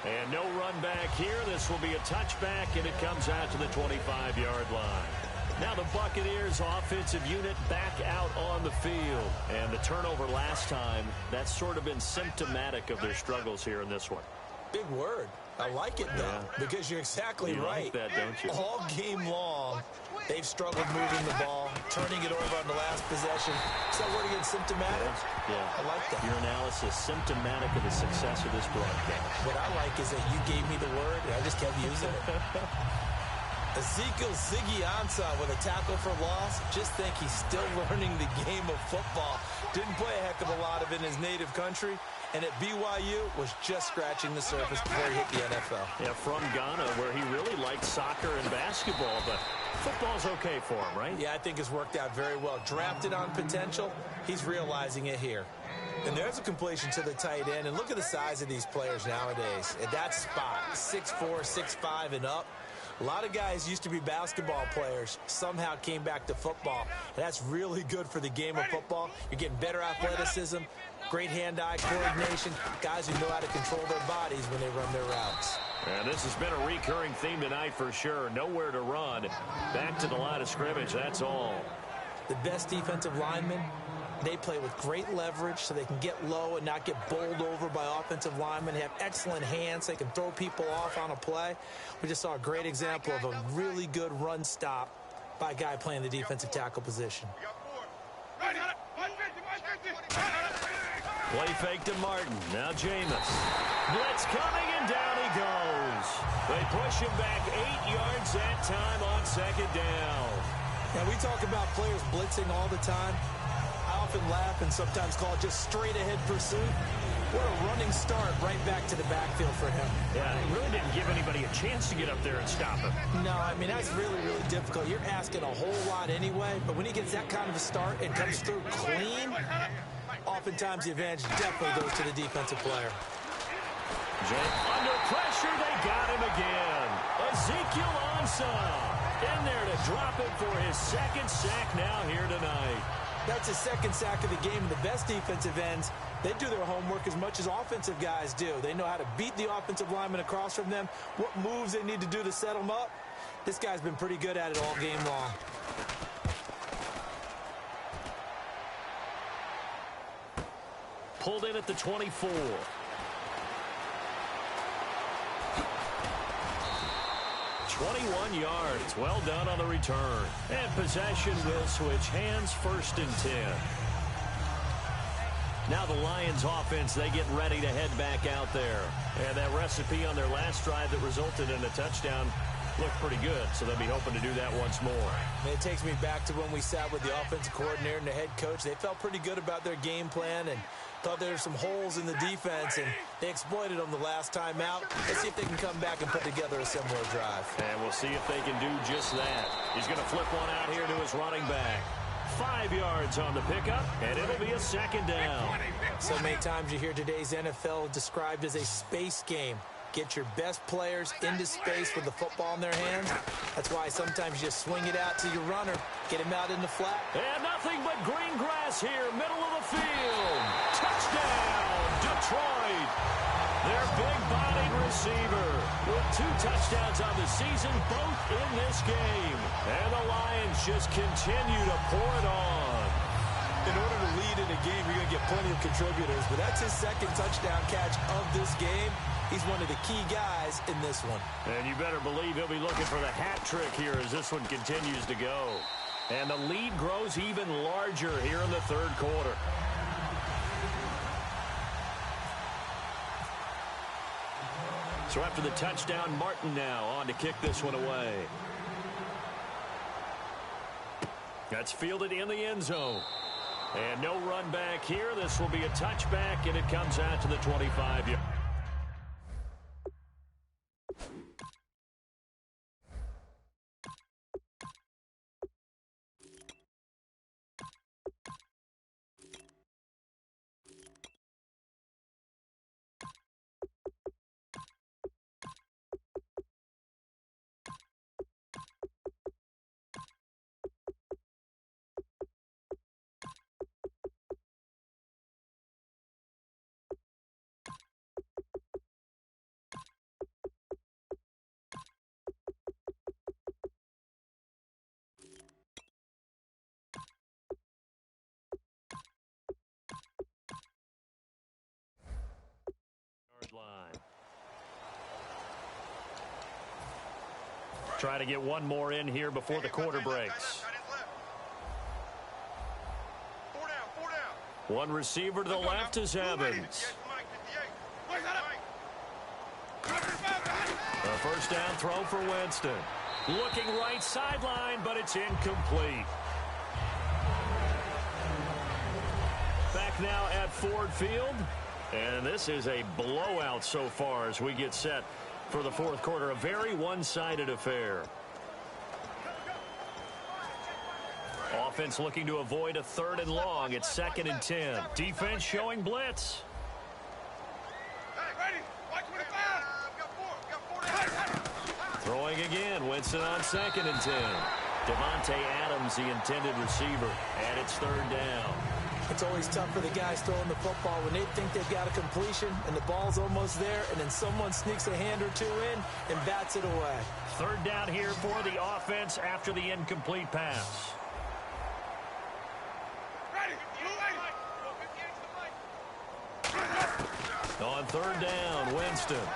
And no run back here. This will be a touchback, and it comes out to the 25-yard line. Now the Buccaneers offensive unit back out on the field. And the turnover last time, that's sort of been symptomatic of their struggles here in this one. Big word. I like it, though, because you're exactly right. You like that, don't you? All game long, they've struggled moving the ball, turning it over on the last possession. So word again, symptomatic? Yeah. I like that. Your analysis, symptomatic of the success of this broadcast. What I like is that you gave me the word, and I just kept using it. Ezekiel Siggy-Ansah with a tackle for loss. Just think he's still learning the game of football. Didn't play a heck of a lot of it in his native country. And at BYU was just scratching the surface before he hit the NFL. Yeah, from Ghana, where he really liked soccer and basketball, but football's okay for him, right? Yeah, I think it's worked out very well. Drafted on potential, he's realizing it here. And there's a completion to the tight end. And look at the size of these players nowadays. At that spot, 6'4", 6'5", and up. A lot of guys used to be basketball players, somehow came back to football. And that's really good for the game of football. You're getting better athleticism, great hand-eye coordination, guys who know how to control their bodies when they run their routes. And this has been a recurring theme tonight for sure. Nowhere to run. Back to the line of scrimmage, that's all. The best defensive linemen, they play with great leverage so they can get low and not get bowled over by offensive linemen. They have excellent hands. They can throw people off on a play. We just saw a great example of a really good run stop by a guy playing the defensive tackle position. Play fake to Martin. Now Jameis. Blitz coming, and down he goes. They push him back 8 yards that time on second down. Now, we talk about players blitzing all the time. I often laugh and sometimes call it just straight-ahead pursuit. What a running start right back to the backfield for him. Yeah, he really didn't give anybody a chance to get up there and stop him. No, I mean, that's really, really difficult. You're asking a whole lot anyway, but when he gets that kind of a start and comes through clean, oftentimes the advantage definitely goes to the defensive player. Under pressure, they got him again. Ezekiel Ansah in there to drop it for his second sack now here tonight. That's his second sack of the game. The best defensive ends, they do their homework as much as offensive guys do. They know how to beat the offensive lineman across from them, what moves they need to do to set them up. This guy's been pretty good at it all game long. Pulled in at the 24. "21 yards. Well done on the return. And possession will switch hands, 1st and 10. Now the Lions offense, they get ready to head back out there. And that recipe on their last drive that resulted in a touchdown looked pretty good, so they'll be hoping to do that once more. It takes me back to when we sat with the offensive coordinator and the head coach. They felt pretty good about their game plan and thought there were some holes in the defense, and they exploited them the last time out. Let's see if they can come back and put together a similar drive. And we'll see if they can do just that. He's going to flip one out here to his running back. 5 yards on the pickup, and it'll be a second down. So many times you hear today's NFL described as a space game. Get your best players into space with the football in their hands. That's why sometimes you just swing it out to your runner, get him out in the flat. And nothing but green grass here, middle of the field. Touchdown, Detroit. Their big-bodied receiver with 2 touchdowns on the season, both in this game. And the Lions just continue to pour it on. In order to lead in a game, you're going to get plenty of contributors, but that's his second touchdown catch of this game. He's one of the key guys in this one. And you better believe he'll be looking for the hat trick here as this one continues to go. And the lead grows even larger here in the third quarter. So after the touchdown, Martin now on to kick this one away. That's fielded in the end zone. And no run back here. This will be a touchback, and it comes out to the 25-yard. Try to get one more in here before the quarter breaks. One receiver to the left is Evans. A first down throw for Winston. Looking right sideline, but it's incomplete. Back now at Ford Field. And this is a blowout so far as we get set for the fourth quarter. A very one-sided affair. Offense looking to avoid a 3rd and long. It's 2nd and 10. Defense showing blitz. Throwing again. Winston on 2nd and 10. Devontae Adams, the intended receiver, and it's 3rd down. It's always tough for the guys throwing the football when they think they've got a completion and the ball's almost there, and then someone sneaks a hand or two in and bats it away. 3rd down here for the offense after the incomplete pass. On 3rd down, Winston.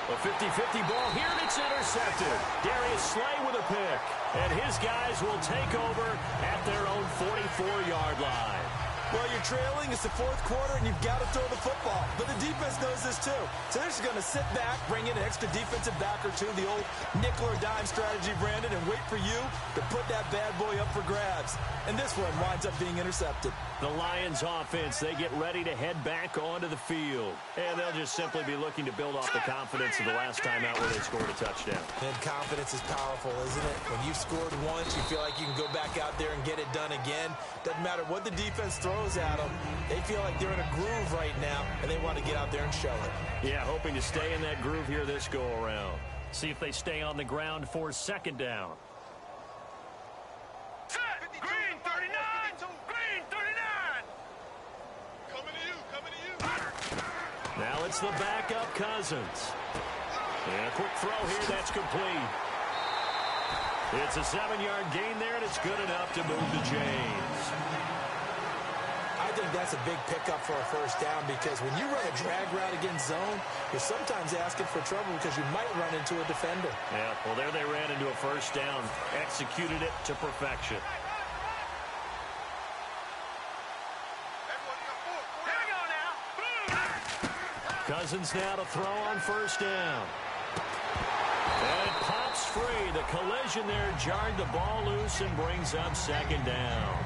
A 50-50 ball here, and it's intercepted. Darius Slay with a pick. And his guys will take over at their own 44-yard line. Well, you're trailing. It's the fourth quarter, and you've got to throw the football. But the defense knows this, too. So they're just going to sit back, bring in an extra defensive back or two, the old nickel or dime strategy, Brandon, and wait for you to put that bad boy up for grabs. And this one winds up being intercepted. The Lions offense, they get ready to head back onto the field. And they'll just simply be looking to build off the confidence of the last time out where they scored a touchdown. And confidence is powerful, isn't it? When you've scored once, you feel like you can go back out there and get it done again. Doesn't matter what the defense throws at them. They feel like they're in a groove right now, and they want to get out there and show it. Yeah, hoping to stay in that groove here this go-around. See if they stay on the ground for 2nd down. Green 39! Green 39! Coming to you! Now it's the backup Cousins. And a quick throw here, that's complete. It's a 7-yard gain there, and it's good enough to move to James. I think that's a big pickup for a first down because when you run a drag route against zone, you're sometimes asking for trouble because you might run into a defender. Yeah, well, there they ran into a first down, executed it to perfection. Cousins now to throw on first down. And it pops free. The collision there jarred the ball loose and brings up 2nd down.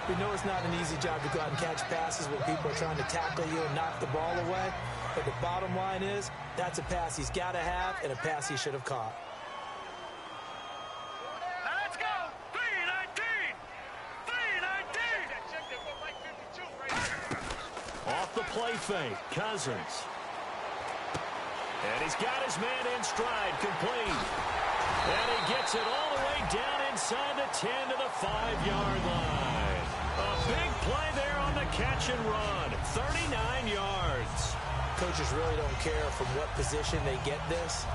We know it's not an easy job to go out and catch passes when people are trying to tackle you and knock the ball away. But the bottom line is, that's a pass he's got to have and a pass he should have caught. Let's go! 319! 319! Off the play fake, Cousins. And he's got his man in stride, complete. And he gets it all the way down inside the 10 to the 5-yard line. A big play there on the catch and run. 39 yards. Coaches really don't care from what position they get this,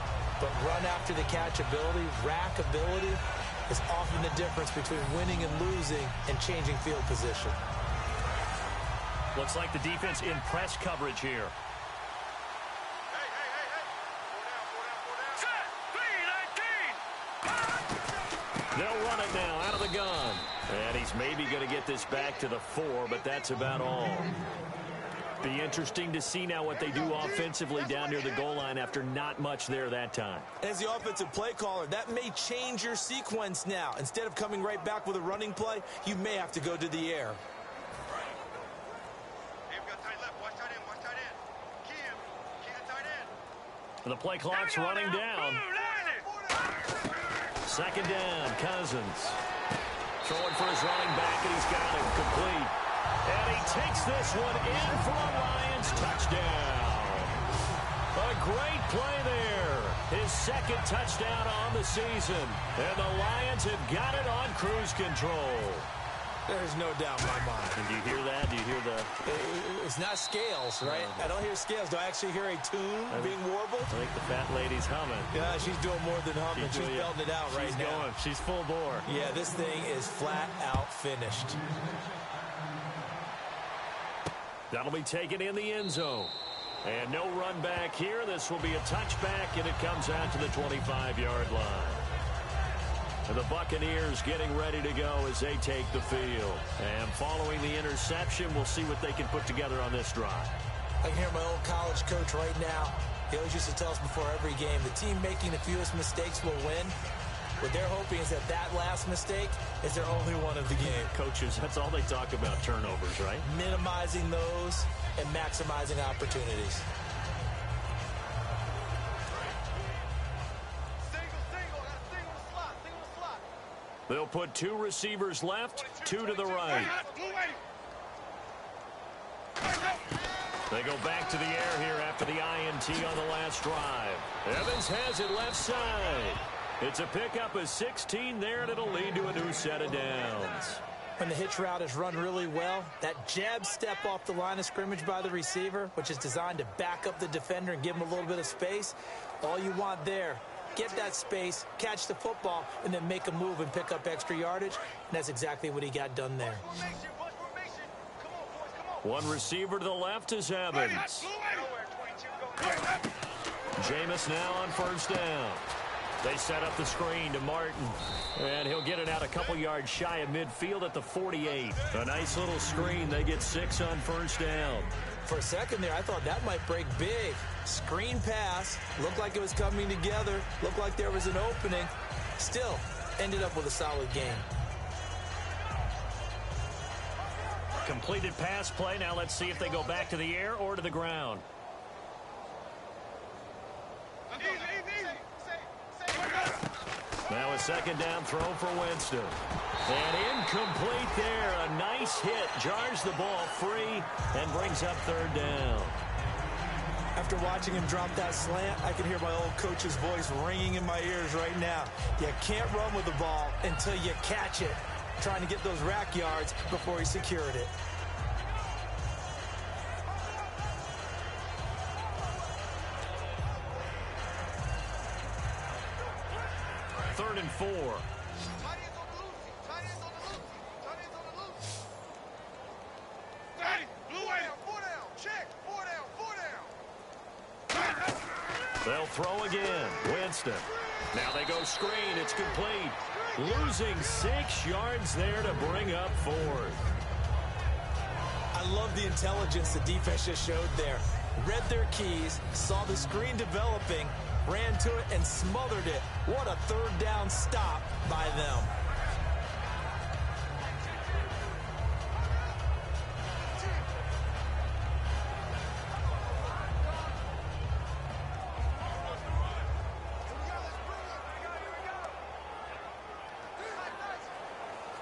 but run after the catch ability, rack ability, is often the difference between winning and losing and changing field position. Looks like the defense in press coverage here. They'll run it now out of the gun. And he's maybe going to get this back to the 4, but that's about all. Be interesting to see now what they do offensively down near the goal line after not much there that time. As the offensive play caller, that may change your sequence now. Instead of coming right back with a running play, you may have to go to the air. The play clock's running down. 2nd down, Cousins. Throwing for his running back, and he's got it complete. And he takes this one in for a Lions touchdown. A great play there. His 2nd touchdown on the season. And the Lions have got it on cruise control. There's no doubt in my mind. And do you hear that? Do you hear the... It's not scales, right? I don't hear scales. Do I actually hear a tune being warbled? I think the fat lady's humming. Yeah, she's doing more than humming. She's belting it out right now. She's going. She's full bore. Yeah, this thing is flat out finished. That'll be taken in the end zone. And no run back here. This will be a touchback, and it comes out to the 25-yard line. And the Buccaneers getting ready to go as they take the field. And following the interception, we'll see what they can put together on this drive. I can hear my old college coach right now. He always used to tell us before every game, the team making the fewest mistakes will win. What they're hoping is that last mistake is their only one of the game. Coaches, that's all they talk about, turnovers, right? Minimizing those and maximizing opportunities. They'll put 2 receivers left, 2 to the right. They go back to the air here after the INT on the last drive. Evans has it left side. It's a pickup of 16 there, and it'll lead to a new set of downs. When the hitch route is run really well, that jab step off the line of scrimmage by the receiver, which is designed to back up the defender and give him a little bit of space, all you want there, get that space, catch the football, and then make a move and pick up extra yardage, and that's exactly what he got done there. One receiver to the left is Evans. Jameis now on first down. They set up the screen to Martin, and he'll get it out a couple yards shy of midfield at the 48. A nice little screen. They get 6 on first down. For a second there, I thought that might break big. Screen pass, looked like it was coming together, looked like there was an opening. Still, ended up with a solid game. Completed pass play. Now let's see if they go back to the air or to the ground. Now a second down throw for Winston. And incomplete there. A nice hit. Jars the ball free and brings up third down. After watching him drop that slant, I can hear my old coach's voice ringing in my ears right now. You can't run with the ball until you catch it. Trying to get those rack yards before he secured it. Third and 4. They'll throw again. Winston. Now they go screen. It's complete. Losing 6 yards there to bring up 4th. I love the intelligence the defense just showed there. Read their keys, saw the screen developing, ran to it and smothered it. What a third down stop by them.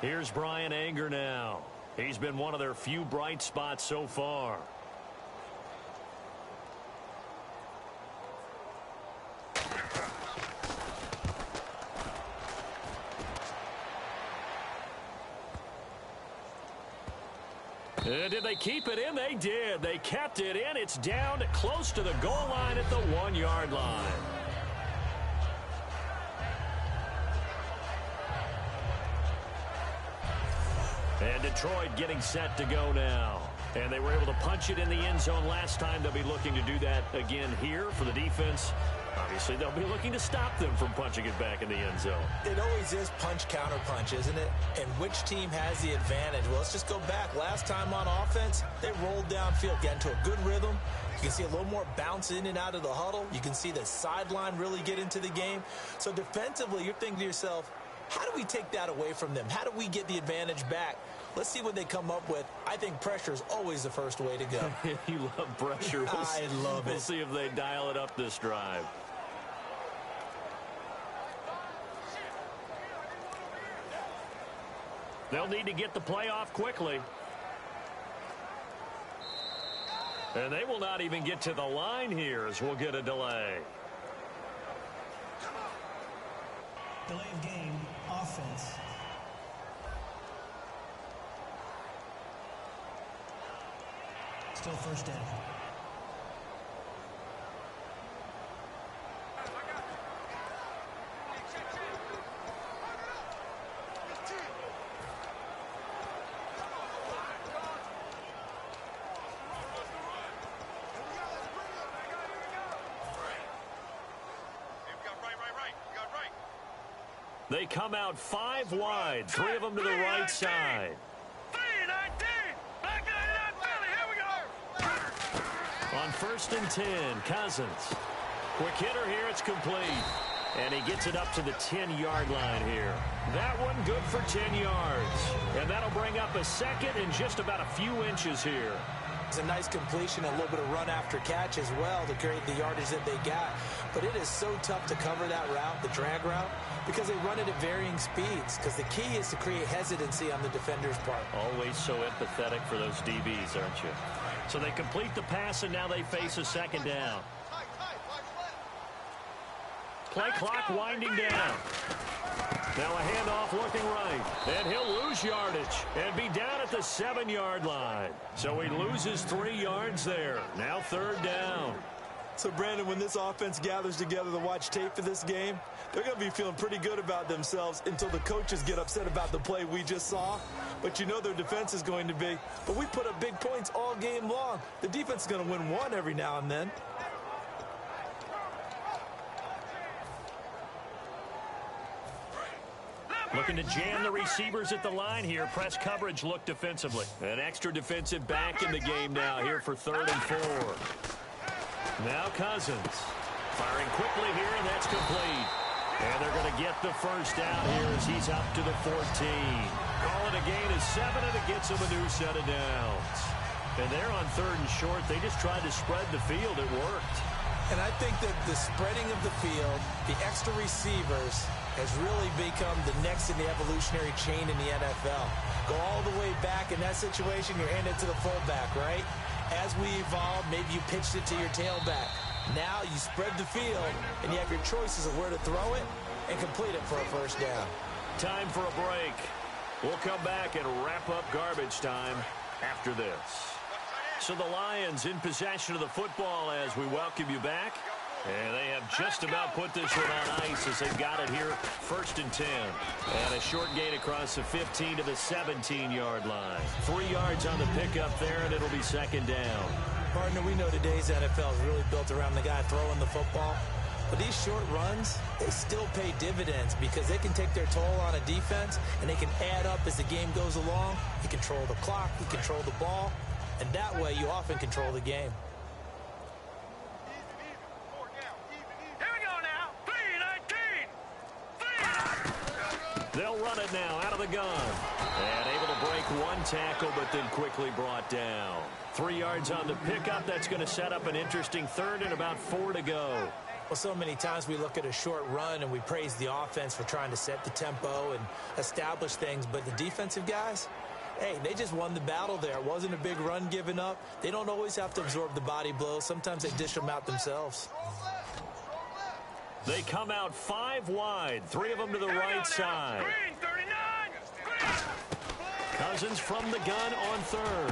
Here's Brian Anger now. He's been one of their few bright spots so far. Did they keep it in? They did. They kept it in. It's down close to the goal line at the 1-yard line. And Detroit getting set to go now. And they were able to punch it in the end zone last time. They'll be looking to do that again here for the defense. Obviously, they'll be looking to stop them from punching it back in the end zone. It always is punch-counter-punch, isn't it? And which team has the advantage? Well, let's just go back. Last time on offense, they rolled downfield, got into a good rhythm. You can see a little more bounce in and out of the huddle. You can see the sideline really get into the game. So defensively, you're thinking to yourself, how do we take that away from them? How do we get the advantage back? Let's see what they come up with. I think pressure is always the first way to go. You love pressure. I love it. We'll see if they dial it up this drive. They'll need to get the play off quickly. And they will not even get to the line here as we'll get a delay. Delay of game, offense. Still first down. They come out 5 wide, 3 of them to the right side. 3-19. Back in that Philly. Here we go. On 1st and 10, Cousins. Quick hitter here, it's complete. And he gets it up to the 10-yard line here. That one good for 10 yards. And that'll bring up a second in just about a few inches here. It's a nice completion, a little bit of run after catch as well to create the yardage that they got. But it is so tough to cover that route, the drag route, because they run it at varying speeds. Because the key is to create hesitancy on the defender's part. Always so empathetic for those DBs, aren't you? So they complete the pass, and now they face a second down. Play clock winding down. Now a handoff looking right. And he'll lose yardage and be down at the 7-yard line. So he loses 3 yards there. Now 3rd down. So, Brandon, when this offense gathers together to watch tape for this game, they're going to be feeling pretty good about themselves until the coaches get upset about the play we just saw. But you know their defense is going to be. But we put up big points all game long. The defense is going to win one every now and then. Looking to jam the receivers at the line here. Press coverage look defensively. An extra defensive back in the game now here for 3rd and 4. Now Cousins. Firing quickly here, and that's complete. And they're going to get the first down here as he's up to the 14. Call it a gain of 7, and it gets him a new set of downs. And they're on 3rd and short. They just tried to spread the field. It worked. And I think that the spreading of the field, the extra receivers, has really become the next in the evolutionary chain in the NFL. Go all the way back in that situation, you're handed to the fullback, right? As we evolve, maybe you pitched it to your tailback. Now you spread the field, and you have your choices of where to throw it and complete it for a first down. Time for a break. We'll come back and wrap up garbage time after this. So the Lions in possession of the football as we welcome you back. And they have just about put this one on ice as they've got it here, 1st and 10. And a short gain across the 15 to the 17-yard line. 3 yards on the pickup there, and it'll be 2nd down. Partner, we know today's NFL is really built around the guy throwing the football. But these short runs, they still pay dividends because they can take their toll on a defense, and they can add up as the game goes along. You control the clock, you control the ball, and that way you often control the game. They'll run it now out of the gun. And able to break 1 tackle, but then quickly brought down. 3 yards on the pickup. That's going to set up an interesting 3rd and about 4 to go. Well, so many times we look at a short run and we praise the offense for trying to set the tempo and establish things. But the defensive guys, hey, they just won the battle there. It wasn't a big run given up. They don't always have to absorb the body blows. Sometimes they dish them out themselves. They come out 5 wide, 3 of them to the right side. Cousins from the gun on 3rd.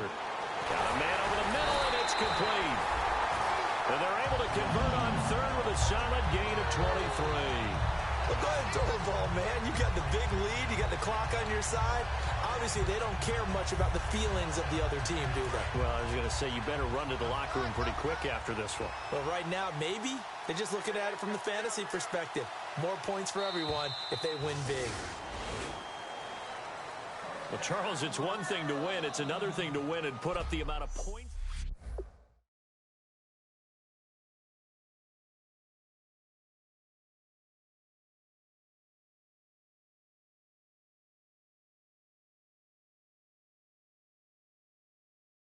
Got a man over the middle, and it's complete. And they're able to convert on 3rd with a solid gain of 23. Well, go ahead and throw the ball, man. You got the big lead. You got the clock on your side. Obviously, they don't care much about the feelings of the other team, do they? Well, I was going to say, you better run to the locker room pretty quick after this one. Well, right now, maybe. They're just looking at it from the fantasy perspective. More points for everyone if they win big. Well, Charles, it's one thing to win. It's another thing to win and put up the amount of points.